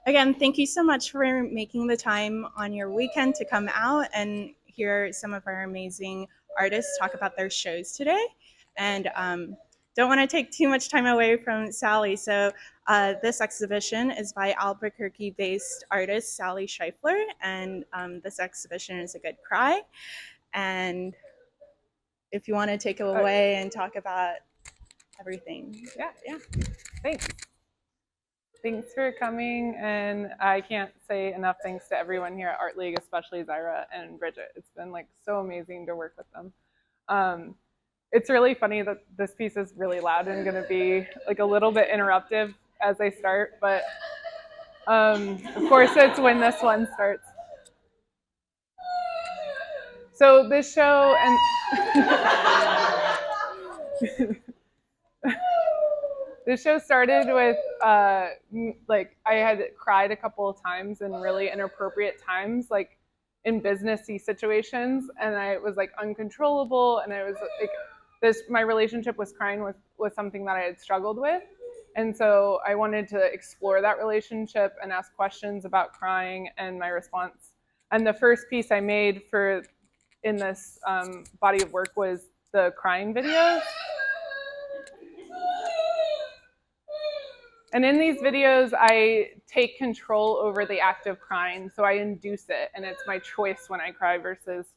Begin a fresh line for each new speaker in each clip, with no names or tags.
Again, thank you so much for making the time on your weekend to come out and hear some of our amazing artists talk about their shows today. And don't want to take too much time away from Sallie. So, this exhibition is by Albuquerque based artist Sallie Scheufler. And this exhibition is A Good Cry. And if you want to take it away and talk about everything.
Yeah. Thanks. Thanks for coming, and I can't say enough thanks to everyone here at Art League, especially Zyra and Bridget. It's been like so amazing to work with them. It's really funny that this piece is really loud and going to be like a little bit interruptive as I start, but of course it's when this one starts. So this show and this show started with like I had cried a couple of times in really inappropriate times, like in businessy situations, and I was like uncontrollable, and I was like my relationship with crying was something that I had struggled with, and so I wanted to explore that relationship and ask questions about crying and my response. And the first piece I made in this body of work was the crying videos. And in these videos, I take control over the act of crying. So I induce it, and it's my choice when I cry versus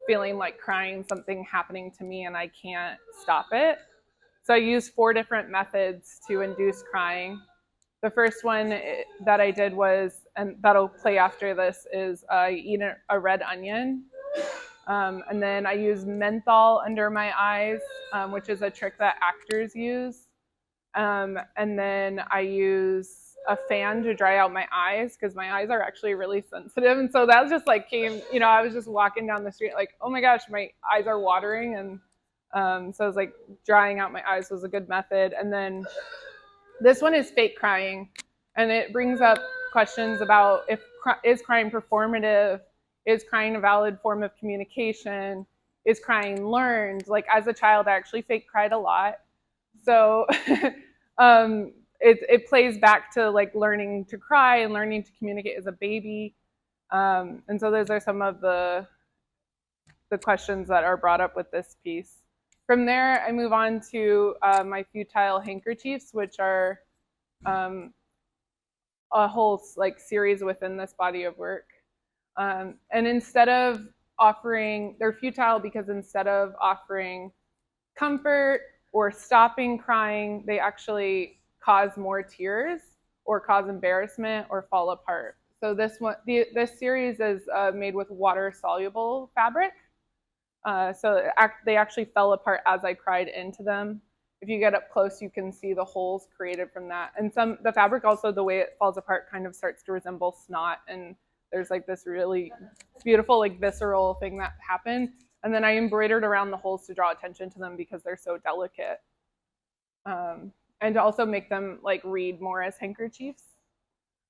feeling like crying, something happening to me and I can't stop it. So I use 4 different methods to induce crying. The first one that I did was, and that'll play after this, is I eat a red onion. And then I use menthol under my eyes, which is a trick that actors use. And then I use a fan to dry out my eyes because my eyes are actually really sensitive. And so that just like came, I was just walking down the street like, oh my gosh, my eyes are watering. And so I was like, drying out my eyes was a good method. And then this one is fake crying. And it brings up questions about is crying performative? Is crying a valid form of communication? Is crying learned? Like as a child, I actually fake cried a lot. So it plays back to like learning to cry and learning to communicate as a baby. And so those are some of the questions that are brought up with this piece. From there, I move on to my Futile Handkerchiefs, which are a whole like series within this body of work. And instead of they're futile because instead of offering comfort or stopping crying, they actually cause more tears or cause embarrassment or fall apart. So this series is made with water-soluble fabric. So they actually fell apart as I cried into them. If you get up close, you can see the holes created from that. And the fabric also, the way it falls apart kind of starts to resemble snot. And there's like this really beautiful, like visceral thing that happened. And then I embroidered around the holes to draw attention to them because they're so delicate. And to also make them like read more as handkerchiefs.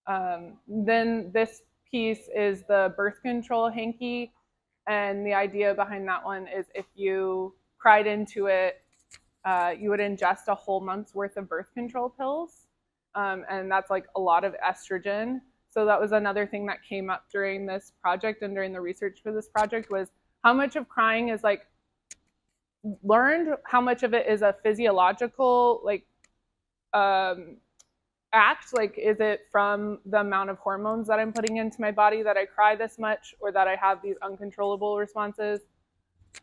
Then this piece is the birth control hanky. And the idea behind that one is if you cried into it, you would ingest a whole month's worth of birth control pills. And that's like a lot of estrogen. So that was another thing that came up during this project and during the research for this project was how much of crying is like learned, how much of it is a physiological like act, like is it from the amount of hormones that I'm putting into my body that I cry this much or that I have these uncontrollable responses.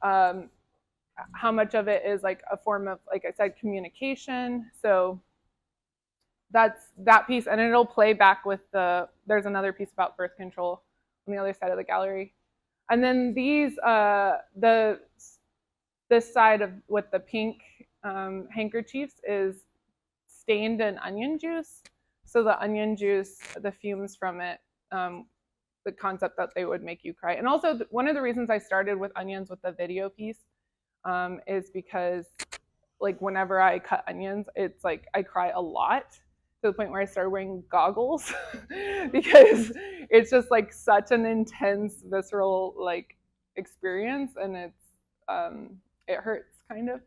How much of it is like a form of, like I said, communication. So that's that piece, and it'll play back with there's another piece about birth control on the other side of the gallery. And then these, this side of with the pink handkerchiefs is stained in onion juice. So the onion juice, the fumes from it, the concept that they would make you cry. And also one of the reasons I started with onions with the video piece is because like whenever I cut onions, it's like I cry a lot to the point where I started wearing goggles because it's just like such an intense visceral like experience, and it's it hurts kind of.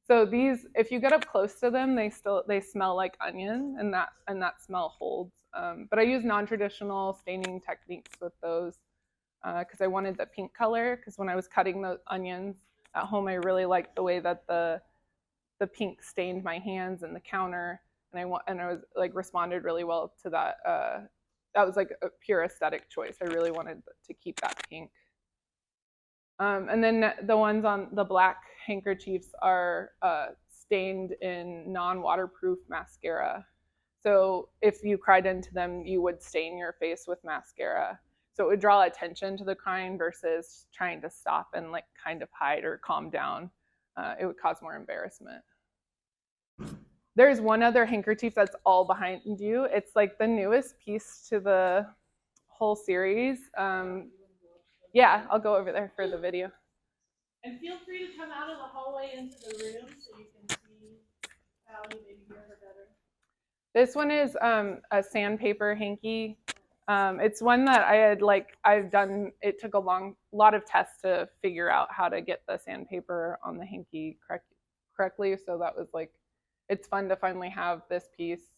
So these, if you get up close to them, they smell like onion, and that smell holds. But I use non-traditional staining techniques with those because I wanted the pink color. Because when I was cutting the onions at home, I really liked the way that the pink stained my hands and the counter, and I was like responded really well to that. That was like a pure aesthetic choice. I really wanted to keep that pink. And then the ones on the black handkerchiefs are stained in non-waterproof mascara. So if you cried into them, you would stain your face with mascara. So it would draw attention to the crying versus trying to stop and like kind of hide or calm down. It would cause more embarrassment. There's one other handkerchief that's all behind you. It's like the newest piece to the whole series. Yeah, I'll go over there for the video.
And feel free to come out of the hallway into the room so you can see Allie, maybe hear her better.
This one is a sandpaper hanky. It's one that I've done. It took a lot of tests to figure out how to get the sandpaper on the hanky correctly. So that was like, it's fun to finally have this piece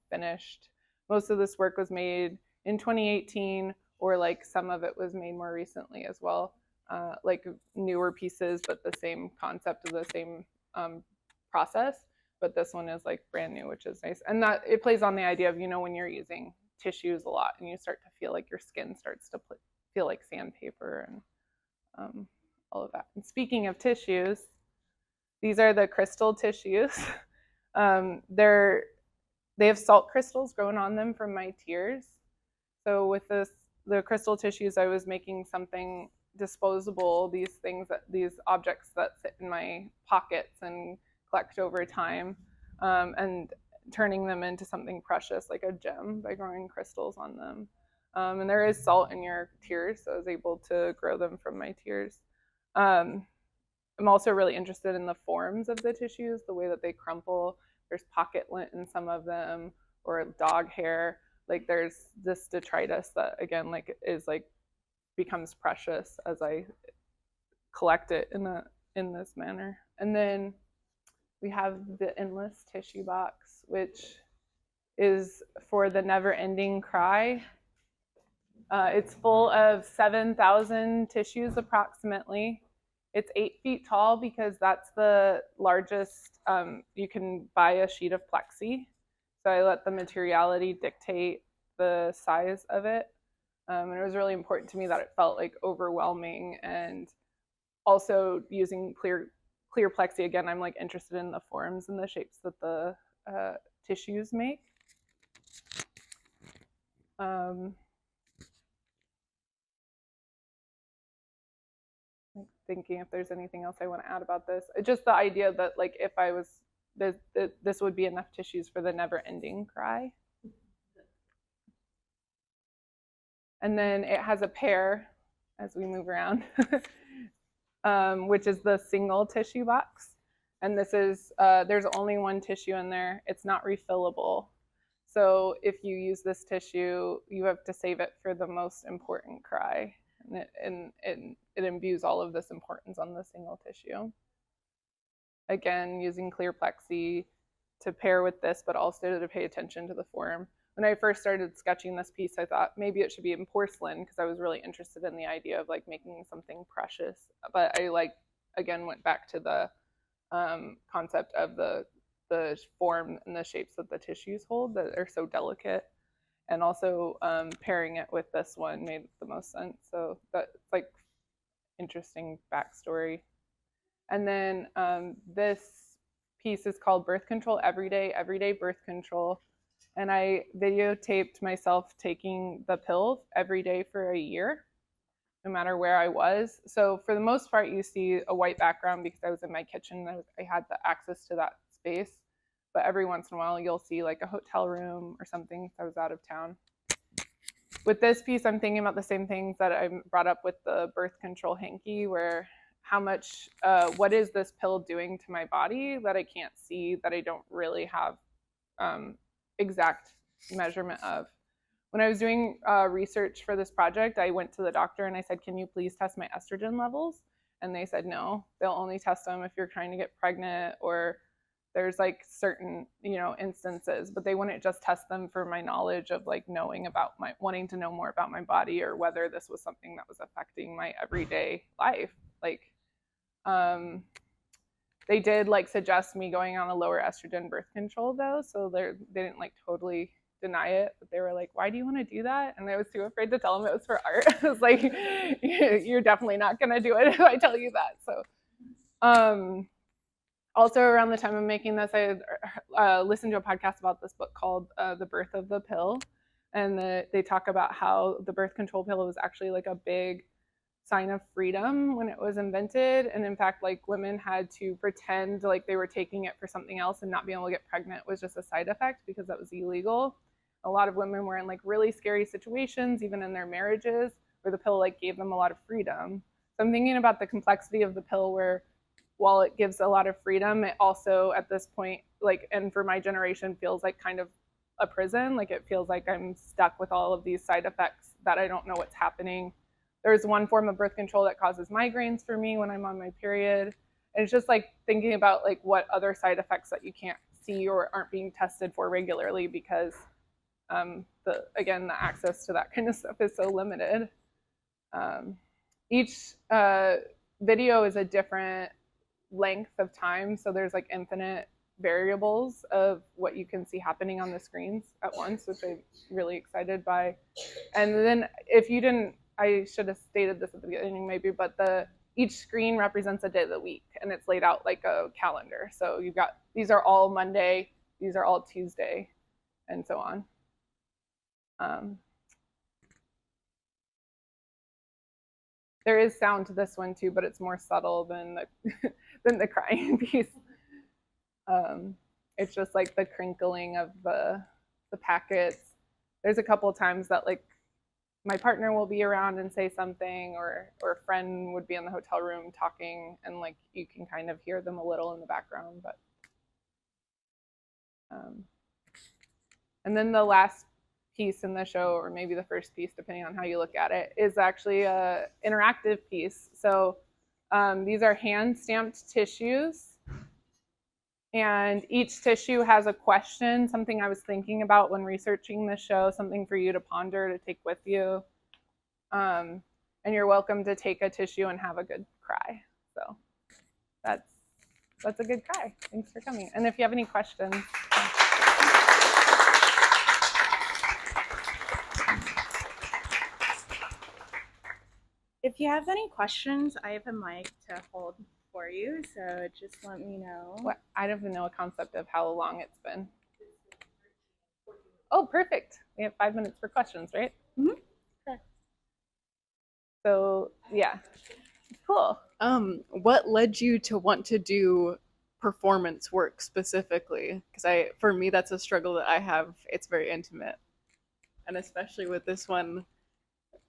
finished. Most of this work was made in 2018, or like some of it was made more recently as well, like newer pieces, but the same concept of the same process. But this one is like brand new, which is nice. And that it plays on the idea of, when you're using tissues a lot and you start to feel like your skin starts to feel like sandpaper and all of that. And speaking of tissues, these are the crystal tissues. They have salt crystals growing on them from my tears. So with the crystal tissues, I was making something disposable, these objects that sit in my pockets and collect over time, and turning them into something precious like a gem by growing crystals on them. And there is salt in your tears, so I was able to grow them from my tears. I'm also really interested in the forms of the tissues, the way that they crumple. There's pocket lint in some of them, or dog hair. Like there's this detritus that again becomes precious as I collect it in this manner. And then we have the endless tissue box, which is for the never-ending cry. It's full of 7,000 tissues approximately. It's 8 feet tall because that's the largest. You can buy a sheet of plexi. So I let the materiality dictate the size of it. And it was really important to me that it felt like overwhelming, and also using clear plexi. Again, I'm like interested in the forms and the shapes that the tissues make. Thinking if there's anything else I want to add about this. It's just the idea that like if I was this would be enough tissues for the never-ending cry. And then it has a pair as we move around, which is the single tissue box. And this is, there's only one tissue in there. It's not refillable. So if you use this tissue, you have to save it for the most important cry. And it imbues all of this importance on the single tissue. Again, using clear plexi to pair with this, but also to pay attention to the form. When I first started sketching this piece, I thought maybe it should be in porcelain because I was really interested in the idea of like making something precious. But I again went back to the concept of the form and the shapes that the tissues hold that are so delicate. And also pairing it with this one made the most sense. So that's like interesting backstory. And then this piece is called Birth Control Everyday Birth Control. And I videotaped myself taking the pill every day for a year, no matter where I was. So for the most part, you see a white background because I was in my kitchen. I had the access to that space. But every once in a while, you'll see like a hotel room or something if I was out of town. With this piece, I'm thinking about the same things that I brought up with the birth control hanky, where how much, what is this pill doing to my body that I can't see, that I don't really have exact measurement of. When I was doing research for this project, I went to the doctor and I said, can you please test my estrogen levels? and they said no, they'll only test them if you're trying to get pregnant, or there's like certain, you know, instances, but they wouldn't just test them for my knowledge of like knowing about my, wanting to know more about my body, or whether this was something that was affecting my everyday life. Like, they did like suggest me going on a lower estrogen birth control though, so they didn't like totally deny it, but they were like, why do you want to do that? And I was too afraid to tell them it was for art. I was like, you're definitely not going to do it if I tell you that. So also around the time of making this, I listened to a podcast about this book called The Birth of the Pill, and they talk about how the birth control pill was actually like a big sign of freedom when it was invented. And in fact, like women had to pretend like they were taking it for something else, and not being able to get pregnant was just a side effect because that was illegal. A lot of women were in like really scary situations, even in their marriages, where the pill like gave them a lot of freedom. So I'm thinking about the complexity of the pill, where while it gives a lot of freedom, it also at this point, like, and for my generation, feels like kind of a prison. Like it feels like I'm stuck with all of these side effects that I don't know what's happening. There's one form of birth control that causes migraines for me when I'm on my period. And it's just like thinking about like what other side effects that you can't see or aren't being tested for regularly, because the access to that kind of stuff is so limited. Each video is a different length of time, so there's like infinite variables of what you can see happening on the screens at once, which I'm really excited by. And then if you didn't, I should have stated this at the beginning maybe, but each screen represents a day of the week, and it's laid out like a calendar. So you've got, these are all Monday, these are all Tuesday, and so on. There is sound to this one too, but it's more subtle than the crying piece. It's just like the crinkling of the packets. There's a couple of times that like my partner will be around and say something, or a friend would be in the hotel room talking, and like you can kind of hear them a little in the background. But and then the last piece in the show, or maybe the first piece depending on how you look at it, is actually a interactive piece. So these are hand stamped tissues, and each tissue has a question, something I was thinking about when researching the show, something for you to ponder, to take with you. And you're welcome to take a tissue and have a good cry. So that's a good cry. Thanks for coming. And if you have any questions.
If you have any questions, I have a mic to hold for you, so just let me know.
What? I don't even know a concept of how long it's been. Oh, perfect. We have 5 minutes for questions, right?
Mm-hmm.
Okay. So, yeah. Cool.
What led you to want to do performance work specifically? Because for me, that's a struggle that I have. It's very intimate. And especially with this one,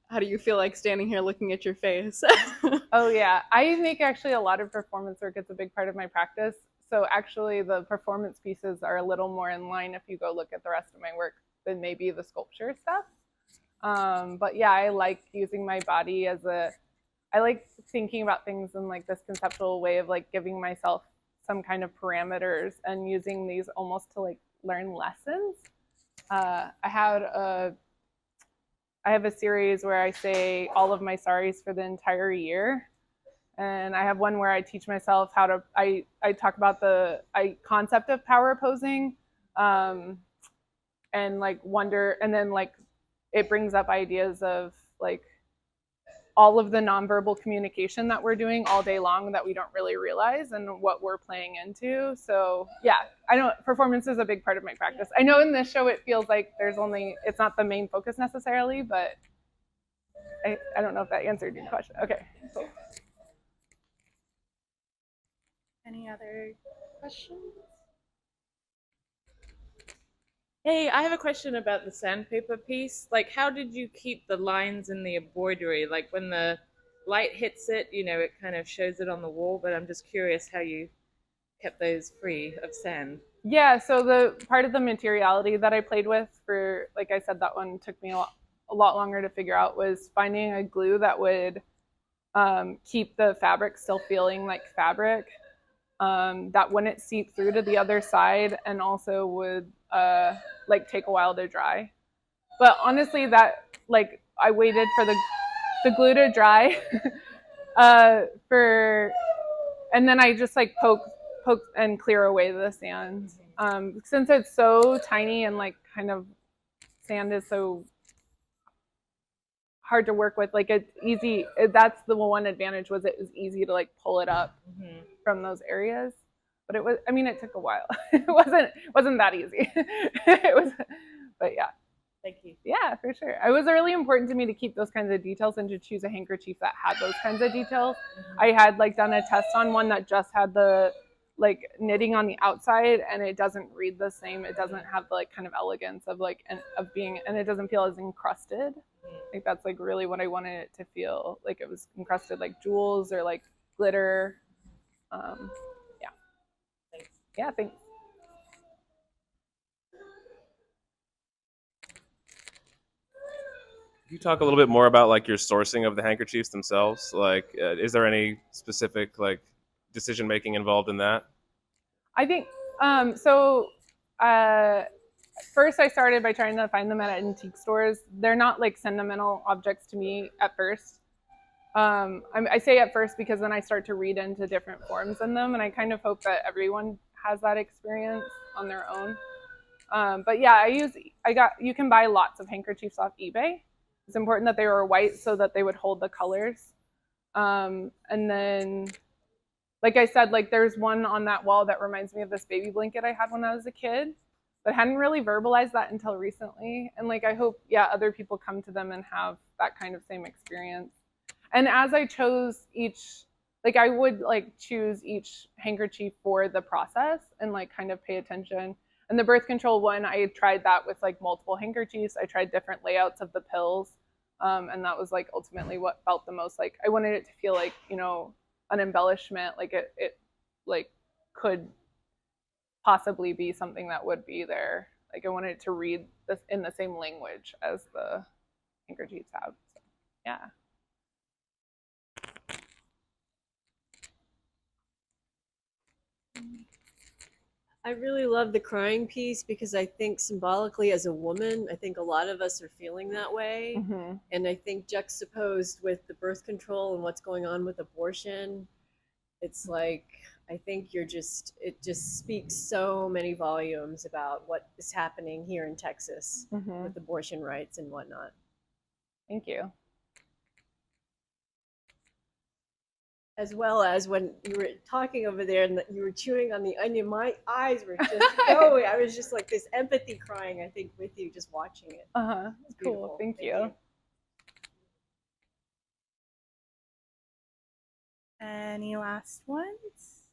how do you feel like standing here looking at your face?
Oh, yeah. I make actually a lot of performance work. It's a big part of my practice. So actually the performance pieces are a little more in line if you go look at the rest of my work than maybe the sculpture stuff. But yeah, I like using my body I like thinking about things in like this conceptual way of like giving myself some kind of parameters and using these almost to like learn lessons. I have a series where I say all of my sorries for the entire year. And I have one where I teach myself how to, I talk about the concept of power posing, and like wonder, and then like it brings up ideas of like all of the nonverbal communication that we're doing all day long that we don't really realize, and what we're playing into. So yeah, I know performance is a big part of my practice. I know in this show it feels like it's not the main focus necessarily, but I don't know if that answered your question. Okay, cool.
Any other questions?
Hey, I have a question about the sandpaper piece. Like, how did you keep the lines in the embroidery? Like, when the light hits it, you know, it kind of shows it on the wall, but I'm just curious how you kept those free of sand.
Yeah, so the part of the materiality that I played with for, like I said, that one took me a lot longer to figure out, was finding a glue that would keep the fabric still feeling like fabric, that wouldn't seep through to the other side, and also would like take a while to dry. But honestly, that like I waited for the glue to dry and then I just like poke and clear away the sand. Since it's so tiny and like kind of sand is so hard to work with, like it's easy. That's the one advantage, was it was easy to like pull it up from those areas. But it was, I mean, it took a while. It wasn't that easy. It was, but yeah.
Thank you.
Yeah, for sure. It was really important to me to keep those kinds of details and to choose a handkerchief that had those kinds of details. I had like done a test on one that just had the like knitting on the outside, and it doesn't read the same. It doesn't have the like kind of elegance of like of being, and it doesn't feel as encrusted. Like that's like really what I wanted it to feel like. It was encrusted like jewels or like glitter. Yeah.
Thanks.
Yeah, thanks.
Can you talk a little bit more about like your sourcing of the handkerchiefs themselves? Like, is there any specific like decision making involved in that?
I think so. First, I started by trying to find them at antique stores. They're not like sentimental objects to me at first. I say at first because then I start to read into different forms in them, and I kind of hope that everyone has that experience on their own. But yeah, you can buy lots of handkerchiefs off eBay. It's important that they were white so that they would hold the colors. And then, like I said, like there's one on that wall that reminds me of this baby blanket I had when I was a kid, but hadn't really verbalized that until recently. And like I hope, yeah, other people come to them and have that kind of same experience. And as I chose each, like I would like choose each handkerchief for the process and like kind of pay attention. And the birth control one, I tried that with like multiple handkerchiefs. I tried different layouts of the pills. And that was like ultimately what felt the most like, I wanted it to feel like, you know, an embellishment, like it like could possibly be something that would be there. Like I wanted it to read this in the same language as the handkerchiefs have. So, yeah.
I really love the crying piece because I think symbolically as a woman, I think a lot of us are feeling that way.
Mm-hmm.
And I think juxtaposed with the birth control and what's going on with abortion, it's like, I think it just speaks so many volumes about what is happening here in Texas with abortion rights and whatnot.
Thank you.
As well as when you were talking over there and you were chewing on the onion, my eyes were just going. I was just like this empathy crying, I think, with you just watching it. It's
Cool.
beautiful.
Thank you.
Any last ones?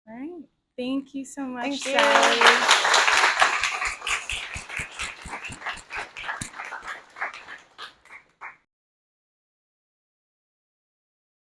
All right. Thank you so much,
Thank you.
Sallie.